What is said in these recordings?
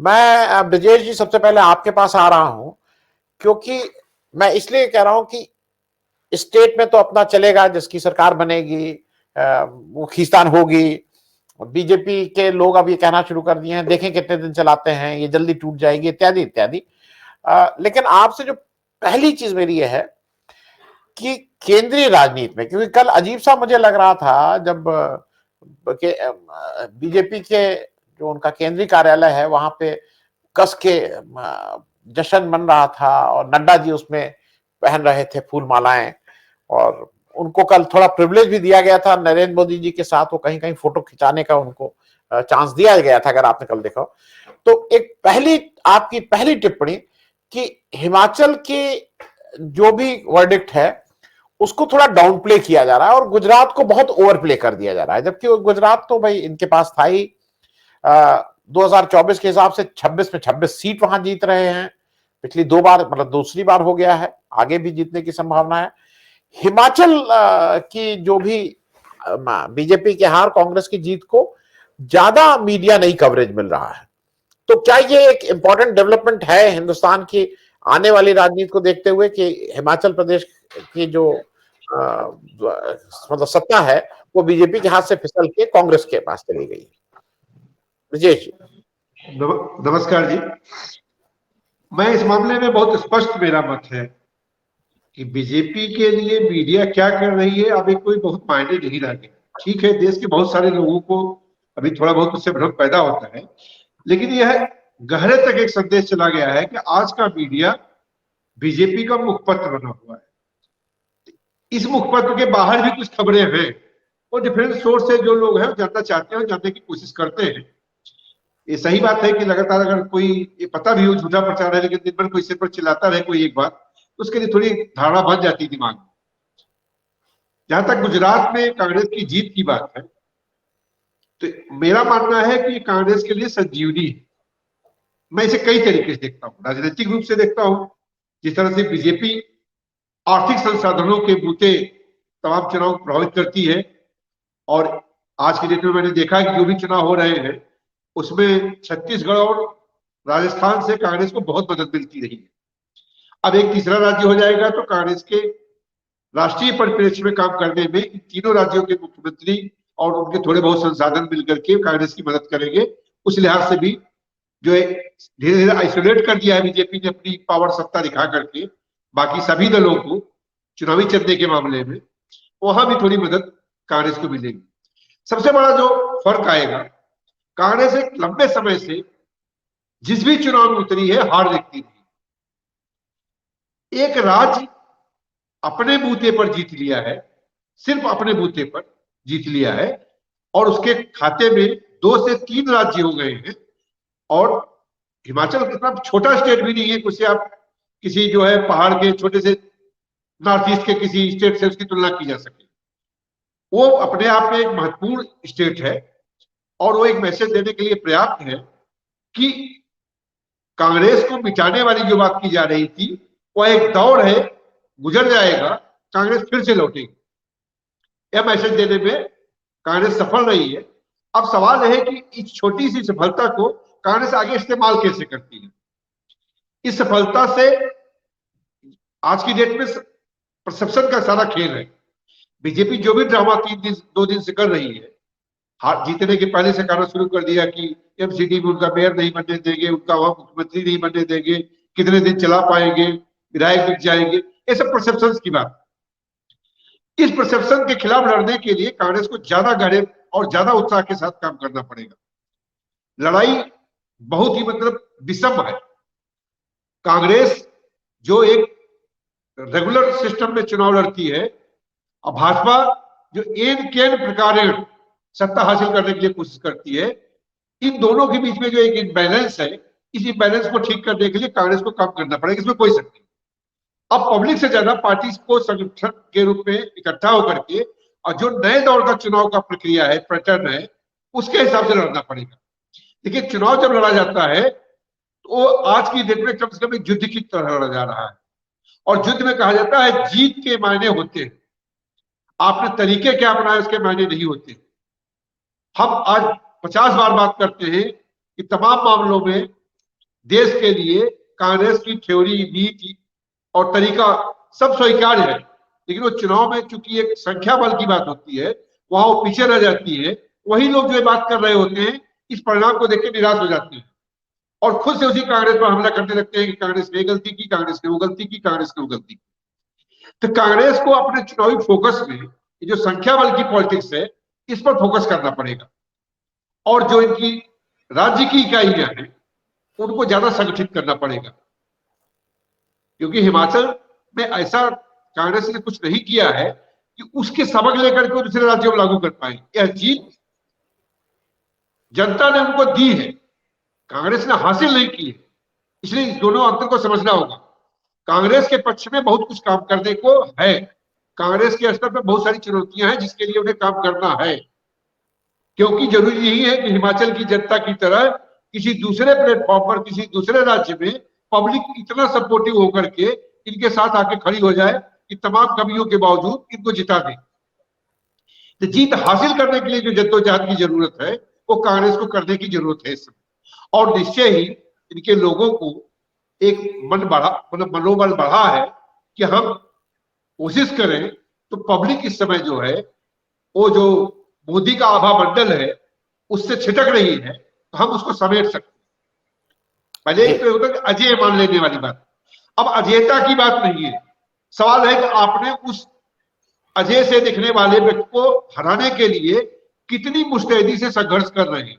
मैं ब्रजेश जी सबसे पहले आपके पास आ रहा हूं, क्योंकि मैं इसलिए कह रहा हूं कि स्टेट में तो अपना चलेगा, जिसकी सरकार बनेगी वो खींचतान होगी। बीजेपी के लोग अब ये कहना शुरू कर दिए हैं, देखें कितने दिन चलाते हैं, ये जल्दी टूट जाएगी, इत्यादि इत्यादि। लेकिन आपसे जो पहली चीज मेरी ये है कि केंद्रीय राजनीति में, क्योंकि कल अजीब सा मुझे लग रहा था जब बीजेपी के जो उनका केंद्रीय कार्यालय है वहां पे कस के जश्न मन रहा था और नड्डा जी उसमें पहन रहे थे फूल मालाएं, और उनको कल थोड़ा प्रिविलेज भी दिया गया था नरेंद्र मोदी जी के साथ, वो कहीं कहीं फोटो खिंचाने का उनको चांस दिया गया था, अगर आपने कल देखा। तो एक आपकी पहली टिप्पणी कि हिमाचल की जो भी वर्डिक्ट है उसको थोड़ा डाउन प्ले किया जा रहा है और गुजरात को बहुत ओवर प्ले कर दिया जा रहा है, जबकि गुजरात तो भाई इनके पास था ही। 2024 के हिसाब से 26 में 26 सीट वहां जीत रहे हैं, पिछली 2 बार, मतलब दूसरी बार हो गया है, आगे भी जीतने की संभावना है। हिमाचल की जो भी बीजेपी के हार, कांग्रेस की जीत को ज्यादा मीडिया नहीं कवरेज मिल रहा है। तो क्या ये एक इंपॉर्टेंट डेवलपमेंट है हिंदुस्तान की आने वाली राजनीति को देखते हुए कि हिमाचल प्रदेश की जो मतलब सत्ता है वो बीजेपी के हाथ से फिसल के कांग्रेस के पास चली गई? विजय जी। नमस्कार जी। मैं इस मामले में बहुत स्पष्ट मेरा मत है कि बीजेपी के लिए मीडिया क्या कर रही है अभी कोई बहुत मायने नहीं रह गया। ठीक है, देश के बहुत सारे लोगों को अभी थोड़ा बहुत उससे भ्रम पैदा होता है, लेकिन यह गहरे तक एक संदेश चला गया है कि आज का मीडिया बीजेपी का मुखपत्र बना हुआ है। इस मुखपत्र के बाहर भी कुछ खबरें हैं और डिफरेंट सोर्स से जो लोग हैं जानना चाहते हैं और जानने की कोशिश करते हैं। ये सही बात है कि लगातार अगर कोई ये पता भी हो झूठा प्रचार है, लेकिन दिन भर कोई सिर पर चिल्लाता रहे कोई एक बात, तो उसके लिए थोड़ी धारणा बन जाती है दिमाग में। जहां तक गुजरात में कांग्रेस की जीत की बात है, तो मेरा मानना है कि कांग्रेस के लिए संजीवनी है। मैं इसे कई तरीके से देखता हूँ। राजनीतिक रूप से देखता हूँ, जिस तरह से बीजेपी आर्थिक संसाधनों के बूते तमाम चुनाव प्रभावित करती है, और आज की डेट में मैंने देखा कि जो भी चुनाव हो रहे हैं उसमें छत्तीसगढ़ और राजस्थान से कांग्रेस को बहुत मदद मिलती रही है। अब एक तीसरा राज्य हो जाएगा तो कांग्रेस के राष्ट्रीय परिप्रेक्ष्य में काम करने में इन तीनों राज्यों के मुख्यमंत्री और उनके थोड़े बहुत संसाधन मिलकर के कांग्रेस की मदद करेंगे। उस लिहाज से भी जो है धीरे धीरे आइसोलेट कर दिया है बीजेपी ने अपनी पावर सत्ता दिखा करके बाकी सभी दलों को चुनावी चलने के मामले में, वहां भी थोड़ी मदद कांग्रेस को मिलेगी। सबसे बड़ा जो फर्क आएगा, कांग्रेस एक लंबे समय से जिस भी चुनाव में उतरी है हार देखती रही। एक राज्य अपने बूते पर जीत लिया है, सिर्फ अपने बूते पर जीत लिया है, और उसके खाते में 2 से 3 राज्य हो गए हैं। और हिमाचल कितना छोटा स्टेट भी नहीं है, कुछ आप किसी जो है पहाड़ के छोटे से नॉर्थ ईस्ट के किसी स्टेट से उसकी तुलना की जा सके। वो अपने आप में एक महत्वपूर्ण स्टेट है और वो एक मैसेज देने के लिए पर्याप्त है कि कांग्रेस को मिटाने वाली जो बात की जा रही थी वो एक दौर है, गुजर जाएगा, कांग्रेस फिर से लौटेगी। यह मैसेज देने में कांग्रेस सफल रही है। अब सवाल है कि इस छोटी सी सफलता को कांग्रेस आगे इस्तेमाल कैसे करती है। इस सफलता से आज की डेट में परसेप्शन का सारा खेल है। बीजेपी जो भी ड्रामा 2 दिन से कर रही है, हार जीतने के पहले से करना शुरू कर दिया कि एमसीडी में उनका मेयर नहीं बनने देंगे, उनका वहां मुख्यमंत्री नहीं बनने देंगे, कितने दिन चला पाएंगे, विधायक बिक जाएंगे, ये सब परसेप्शन की बात। इस परसेप्शन के खिलाफ लड़ने के लिए कांग्रेस को ज्यादा गहरे और ज्यादा उत्साह के साथ काम करना पड़ेगा। लड़ाई बहुत ही मतलब विषम है। कांग्रेस जो एक रेगुलर सिस्टम में चुनाव लड़ती है और भाजपा जो एन केन प्रकार सत्ता हासिल करने के लिए कोशिश करती है, इन दोनों के बीच में जो एक इम्बैलेंस है, इस इम्बैलेंस को ठीक करने के लिए कांग्रेस को काम करना पड़ेगा, इसमें कोई शक नहीं। अब पब्लिक से ज्यादा पार्टी को संगठन के रूप में इकट्ठा होकर के और जो नए दौर का चुनाव का प्रक्रिया है, पैटर्न है, उसके हिसाब से लड़ना पड़ेगा। देखिए, चुनाव जब लड़ा जाता है तो आज की डेट में कम से कम एक युद्ध की तरह लड़ा जा रहा है, और युद्ध में कहा जाता है जीत के मायने होते हैं, आपने तरीके क्या बनाए उसके मायने नहीं होते। हम आज 50 बार बात करते हैं कि तमाम मामलों में देश के लिए कांग्रेस की थ्योरी, नीति और तरीका सब स्वीकार्य है, लेकिन वो चुनाव में चूंकि एक संख्या बल की बात होती है, वहां वो पीछे रह जाती है। वही लोग जो ये बात कर रहे होते हैं, इस परिणाम को देख के निराश हो जाते हैं और खुद से उसी कांग्रेस पर हमला करने लगते हैं कि कांग्रेस ने गलती की, कांग्रेस ने वो गलती की, कांग्रेस ने वो गलती की। तो कांग्रेस को अपने चुनावी फोकस में ये जो संख्या बल की पॉलिटिक्स है, इस पर फोकस करना पड़ेगा और जो इनकी राज्य की इकाइयां हैं उनको ज्यादा संगठित करना पड़ेगा, क्योंकि हिमाचल में ऐसा कांग्रेस ने कुछ नहीं किया है कि उसके सबक लेकर के दूसरे राज्यों में लागू कर पाए। यह जीत जनता ने उनको दी है, कांग्रेस ने हासिल नहीं की है। इसलिए दोनों अंतर को समझना होगा। कांग्रेस के पक्ष में बहुत कुछ काम करने को है, कांग्रेस के स्तर पर बहुत सारी चुनौतियां हैं जिसके लिए उन्हें काम करना है, क्योंकि जरूरी नहीं है कि हिमाचल की जनता की तरह किसी दूसरे प्लेटफॉर्म पर, किसी दूसरे राज्य में पब्लिक इतना सपोर्टिव होकर के इनके साथ आके खड़ी हो जाए कि तमाम कमियों के बावजूद इनको जिता दे। तो जीत हासिल करने के लिए जो जद्दोजहद की जरूरत है वो कांग्रेस को करने की जरूरत है इस समय, और निश्चय ही इनके लोगों को एक मतलब मनोबल बढ़ा है कि हम कोशिश करें तो पब्लिक इस समय जो है वो जो मोदी का आभा मंडल है उससे छिटक रही है, तो हम उसको समेट सकते हैं। पहले एक तो होता है कि अजय मान लेने वाली बात, अब अजयता की बात नहीं है। सवाल है कि आपने उस अजय से दिखने वाले व्यक्ति को हराने के लिए कितनी मुस्तैदी से संघर्ष कर रहे हैं,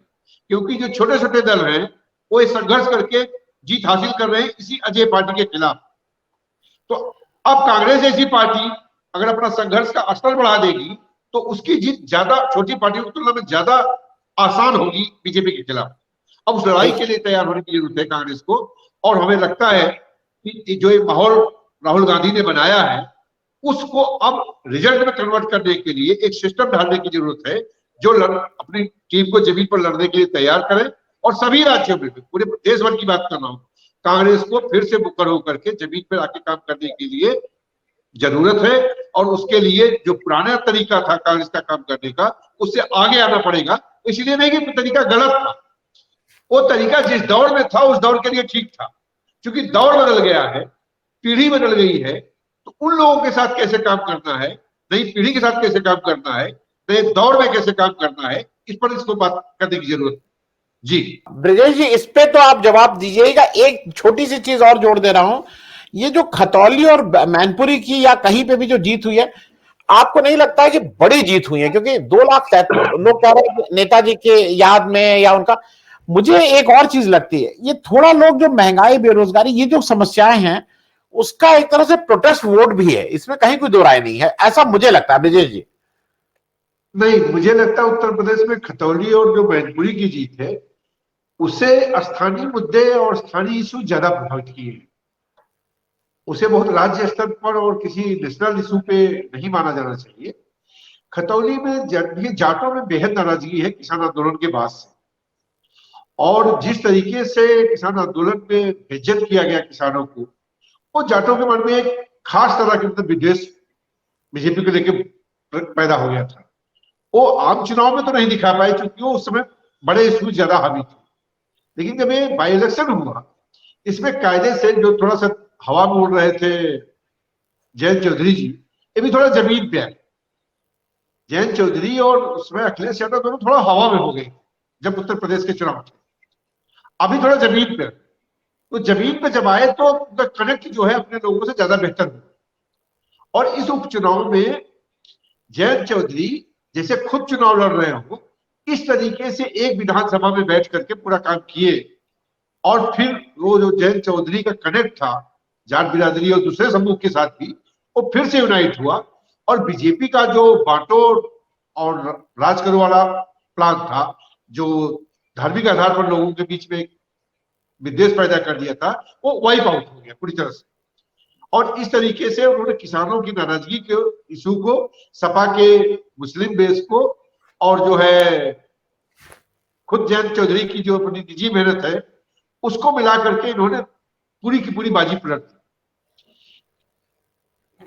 क्योंकि जो छोटे छोटे दल हैं वो संघर्ष करके जीत हासिल कर रहे हैं इसी अजय पार्टी के खिलाफ। तो अब कांग्रेस जैसी पार्टी अगर अपना संघर्ष का स्तर बढ़ा देगी तो उसकी जीत ज्यादा छोटी पार्टियों की तुलना में ज्यादा आसान होगी बीजेपी के खिलाफ। अब उस लड़ाई के लिए तैयार होने की जरूरत है कांग्रेस को, और हमें लगता है कि जो ये माहौल राहुल गांधी ने बनाया है उसको अब रिजल्ट में कन्वर्ट करने के लिए एक सिस्टम ढालने की जरूरत है जो अपनी टीम को जमीन पर लड़ने के लिए तैयार करे, और सभी राज्यों में पूरे देश भर की बात कर रहा हूं, कांग्रेस को फिर से मुकर होकर के जमीन पर आके काम करने के लिए जरूरत है। और उसके लिए जो पुराना तरीका था कांग्रेस का काम करने का, उससे आगे आना पड़ेगा। इसलिए नहीं कि तरीका गलत था, वो तरीका जिस दौर में था उस दौर के लिए ठीक था, क्योंकि दौर बदल गया है, पीढ़ी बदल गई है, तो उन लोगों के साथ कैसे काम करना है, नई पीढ़ी के साथ कैसे काम करना है, नए दौर में कैसे काम करना है, इस पर इसको बात करने की जरूरत है। जी ब्रजेश जी, इस पे तो आप जवाब दीजिएगा। एक छोटी सी चीज और जोड़ दे रहा हूं, ये जो खतौली और मैनपुरी की या कहीं पे भी जो जीत हुई है, आपको नहीं लगता है कि बड़ी जीत हुई है? क्योंकि 2 लाख लोग कह रहे हैं नेताजी के याद में या उनका। मुझे एक और चीज लगती है, ये थोड़ा लोग जो महंगाई, बेरोजगारी, ये जो समस्याएं हैं, उसका एक तरह से प्रोटेस्ट वोट भी है, इसमें कहीं कोई दो राय नहीं है, ऐसा मुझे लगता है। ब्रजेश जी? नहीं, मुझे लगता है उत्तर प्रदेश में खतौली और जो मैनपुरी की जीत है उसे स्थानीय मुद्दे और स्थानीय इशू ज्यादा प्रभावित किए हैं। उसे बहुत राज्य स्तर पर और किसी नेशनल इशू पे नहीं माना जाना चाहिए। खतौली में जाटों में बेहद नाराजगी है किसान आंदोलन के बाद से, और जिस तरीके से किसान आंदोलन में बेइज्जत किया गया किसानों को, वो जाटों के मन में एक खास तरह के विद्वेष बीजेपी को लेकर पैदा हो गया था। वो आम चुनाव में तो नहीं दिखा पाए क्योंकि वो उस समय बड़े इशू ज्यादा हावी थे, लेकिन जब ये बाई इलेक्शन हुआ, इसमें कायदे से जो थोड़ा सा हवा में उड़ रहे थे जयंत चौधरी जी, ये भी थोड़ा जमीन पे आए। जयंत चौधरी और उसमें अखिलेश यादव दोनों थोड़ा हवा में हो गए जब उत्तर प्रदेश के चुनाव थे, अभी थोड़ा जमीन पे। तो जमीन पे जब आए तो उनका कनेक्ट जो है अपने लोगों से ज्यादा बेहतर हुआ। और इस उपचुनाव में जयंत चौधरी जैसे खुद चुनाव लड़ रहे हो, इस तरीके से एक विधानसभा में बैठ करके पूरा काम किए, और फिर वो जो जयंत चौधरी का कनेक्ट था जाट बिरादरी और दूसरे समूह के साथ भी, वो फिर से यूनाइट हुआ। और बीजेपी का जो बांटो और राज करो वाला प्लान था, जो धार्मिक आधार पर लोगों के बीच में विद्वेष पैदा कर दिया था, वो वाइप आउट हो गया पूरी तरह से। और इस तरीके से उन्होंने किसानों की नाराजगी के इशू को, सपा के मुस्लिम बेस को, और जो है खुद जयंत चौधरी की जो अपनी निजी मेहनत है उसको मिला करके इन्होंने पूरी की पूरी बाजी पलट दी।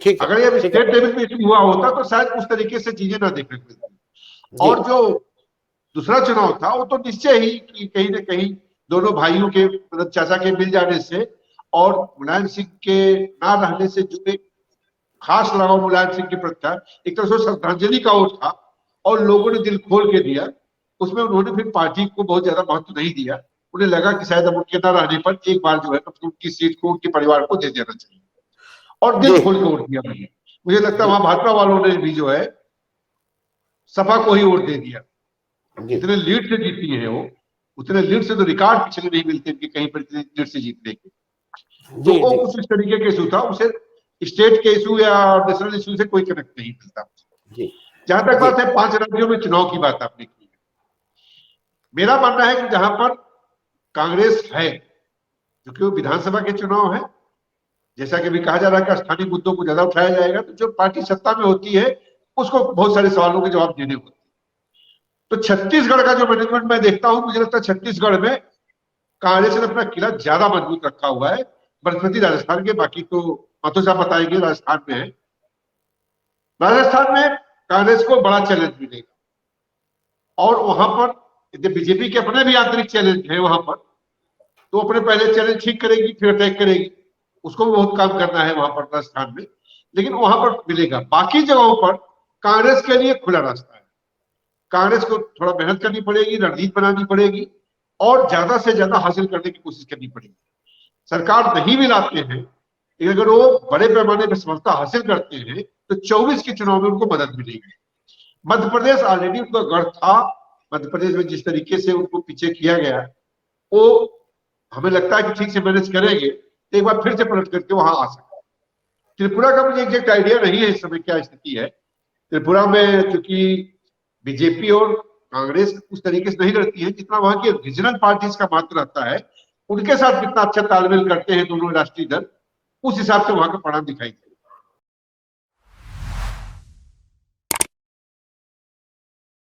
अगर ये स्टेट लेवल पे हुआ होता तो शायद उस तरीके से चीजें ना देखने को मिलती। और जो दूसरा चुनाव था वो तो निश्चय ही कि कहीं ना कहीं दोनों भाइयों के मतलब चाचा के मिल जाने से और मुलायम सिंह के ना रहने से जो एक खास लगाव मुलायम सिंह के प्रति था, एक तरह से श्रद्धांजलि का वोट था और लोगों ने दिल खोल के दिया। उसमें उन्होंने फिर पार्टी को बहुत ज्यादा महत्व नहीं दिया। उन्हें लगा कि शायद अब उनके न रहने पर एक बार जो है उनकी सीट को उनके परिवार को दे देना चाहिए, और दिल खोल के वोट दिया मैंने। मुझे लगता है वहां भाजपा वालों ने भी जो है सपा को ही वोट दे दिया। इतने लीड से जीती है वो, उतने लीड से तो रिकॉर्ड पिछले नहीं मिलते कि कहीं पर इतने लीड से जीतने के। तो वो कुछ इस तरीके के इशू था, उसे स्टेट के इशू या नेशनल इशू से कोई कनेक्ट नहीं मिलता। जहां तक बात है 5 राज्यों में चुनाव की बात आपने की, मेरा मानना है कि जहां पर कांग्रेस है, क्योंकि वो विधानसभा के चुनाव है, जैसा कि अभी कहा जा रहा है कि स्थानीय मुद्दों को ज्यादा उठाया जाएगा, तो जो पार्टी सत्ता में होती है उसको बहुत सारे सवालों के जवाब देने होते हैं। तो छत्तीसगढ़ का जो मैनेजमेंट मैं देखता हूं, मुझे लगता है छत्तीसगढ़ में कांग्रेस ने अपना किला ज्यादा मजबूत रखा हुआ है बृहस्पति राजस्थान के। बाकी तो माथुर साहब बताएंगे राजस्थान में है। राजस्थान में कांग्रेस को बड़ा चैलेंज मिलेगा और वहां पर बीजेपी के अपने भी आंतरिक चैलेंज है वहां पर, तो अपने पहले चैलेंज ठीक करेगी फिर अटैक करेगी, उसको भी बहुत काम करना है वहां पर राजस्थान में, लेकिन वहां पर मिलेगा। बाकी जगहों पर कांग्रेस के लिए खुला रास्ता है। कांग्रेस को थोड़ा मेहनत करनी पड़ेगी, रणनीति बनानी पड़ेगी और ज्यादा से ज्यादा हासिल करने की कोशिश करनी पड़ेगी। सरकार नहीं भी लाते हैं, अगर वो बड़े पैमाने पर सफलता हासिल करते हैं तो 24 के चुनाव में उनको मदद मिलेगी। मध्य प्रदेश ऑलरेडी उनका गढ़ था, मध्य प्रदेश में जिस तरीके से उनको पीछे किया गया वो हमें लगता है कि ठीक से मैनेज करेंगे तो एक बार फिर से पलट करके वहां आ सकते हैं। त्रिपुरा का मुझे एग्जैक्ट आइडिया नहीं है इस समय क्या स्थिति है त्रिपुरा में, क्योंकि बीजेपी और कांग्रेस उस तरीके से नहीं लड़ती है जितना वहां की रीजनल पार्टीज का मात्र रहता है। उनके साथ कितना अच्छा तालमेल करते हैं दोनों राष्ट्रीय दल, उस हिसाब से वहां का परिणाम दिखाई देगा।